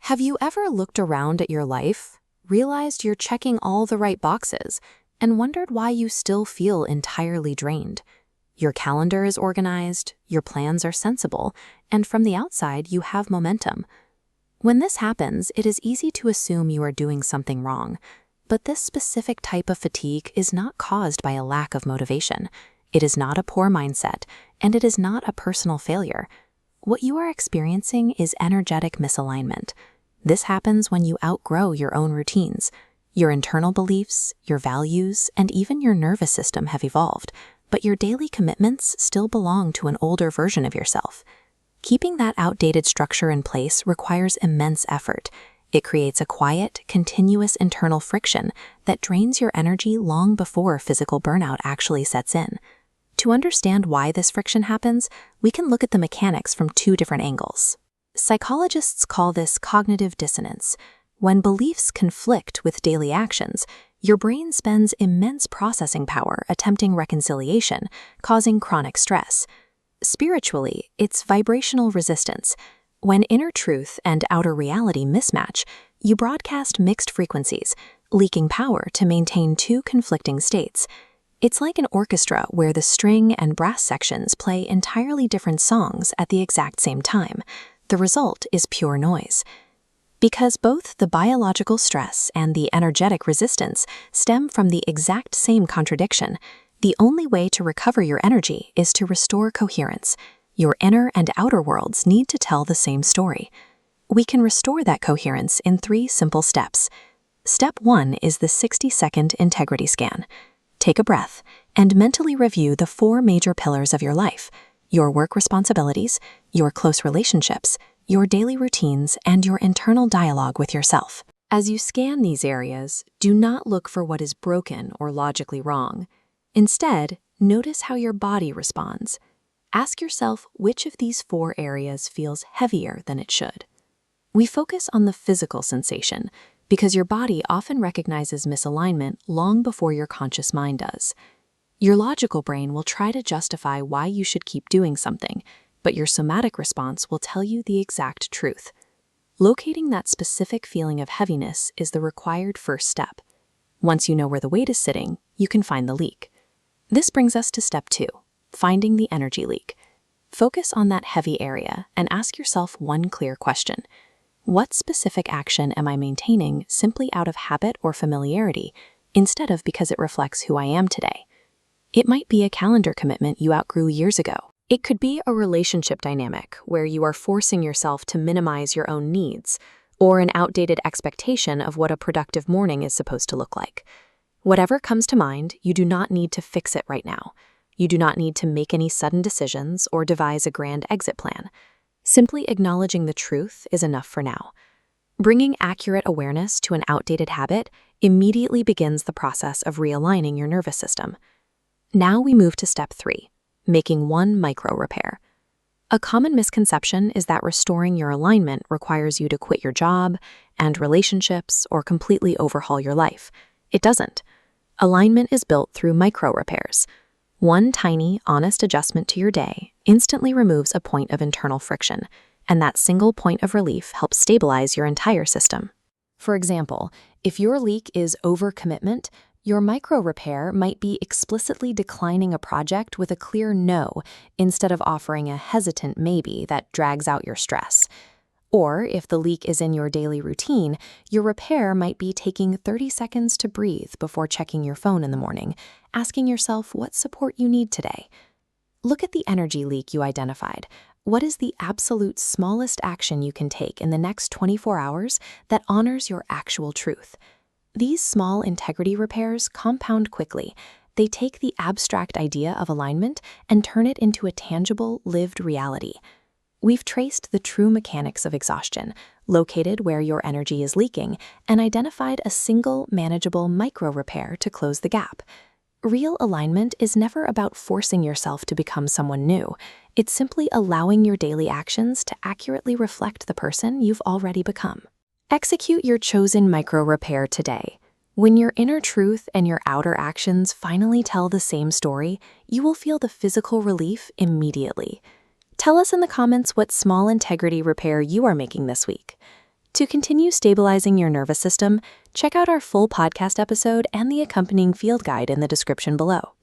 Have you ever looked around at your life, realized you're checking all the right boxes, and wondered why you still feel entirely drained? Your calendar is organized, your plans are sensible, and from the outside you have momentum. When this happens, it is easy to assume you are doing something wrong. But this specific type of fatigue is not caused by a lack of motivation. It is not a poor mindset, and it is not a personal failure. What you are experiencing is energetic misalignment. This happens when you outgrow your own routines. Your internal beliefs, your values, and even your nervous system have evolved, but your daily commitments still belong to an older version of yourself. Keeping that outdated structure in place requires immense effort. It creates a quiet, continuous internal friction that drains your energy long before physical burnout actually sets in. To understand why this friction happens, we can look at the mechanics from two different angles. Psychologists call this cognitive dissonance. When beliefs conflict with daily actions, your brain spends immense processing power attempting reconciliation, causing chronic stress. Spiritually, it's vibrational resistance. When inner truth and outer reality mismatch, you broadcast mixed frequencies, leaking power to maintain two conflicting states. It's like an orchestra where the string and brass sections play entirely different songs at the exact same time. The result is pure noise. Because both the biological stress and the energetic resistance stem from the exact same contradiction, the only way to recover your energy is to restore coherence. Your inner and outer worlds need to tell the same story. We can restore that coherence in 3 simple steps. Step 1 is the 60-second integrity scan. Take a breath and mentally review the 4 major pillars of your life: your work responsibilities, your close relationships, your daily routines, and your internal dialogue with yourself. As you scan these areas, do not look for what is broken or logically wrong. Instead, notice how your body responds. Ask yourself which of these 4 areas feels heavier than it should. We focus on the physical sensation because your body often recognizes misalignment long before your conscious mind does. Your logical brain will try to justify why you should keep doing something, but your somatic response will tell you the exact truth. Locating that specific feeling of heaviness is the required first step. Once you know where the weight is sitting, you can find the leak. This brings us to step 2. Finding the energy leak. Focus on that heavy area and ask yourself one clear question. What specific action am I maintaining simply out of habit or familiarity, instead of because it reflects who I am today? It might be a calendar commitment you outgrew years ago. It could be a relationship dynamic where you are forcing yourself to minimize your own needs, or an outdated expectation of what a productive morning is supposed to look like. Whatever comes to mind, you do not need to fix it right now. You do not need to make any sudden decisions or devise a grand exit plan. Simply acknowledging the truth is enough for now. Bringing accurate awareness to an outdated habit immediately begins the process of realigning your nervous system. Now we move to step 3, making one micro repair. A common misconception is that restoring your alignment requires you to quit your job and relationships or completely overhaul your life. It doesn't. Alignment is built through micro repairs. One tiny, honest adjustment to your day instantly removes a point of internal friction, and that single point of relief helps stabilize your entire system. For example, if your leak is overcommitment, your micro repair might be explicitly declining a project with a clear no instead of offering a hesitant maybe that drags out your stress. Or if the leak is in your daily routine, your repair might be taking 30 seconds to breathe before checking your phone in the morning, asking yourself what support you need today. Look at the energy leak you identified. What is the absolute smallest action you can take in the next 24 hours that honors your actual truth? These small integrity repairs compound quickly. They take the abstract idea of alignment and turn it into a tangible, lived reality. We've traced the true mechanics of exhaustion, located where your energy is leaking, and identified a single, manageable micro repair to close the gap. Real alignment is never about forcing yourself to become someone new. It's simply allowing your daily actions to accurately reflect the person you've already become. Execute your chosen micro repair today. When your inner truth and your outer actions finally tell the same story, you will feel the physical relief immediately. Tell us in the comments what small integrity repair you are making this week. To continue stabilizing your nervous system, check out our full podcast episode and the accompanying field guide in the description below.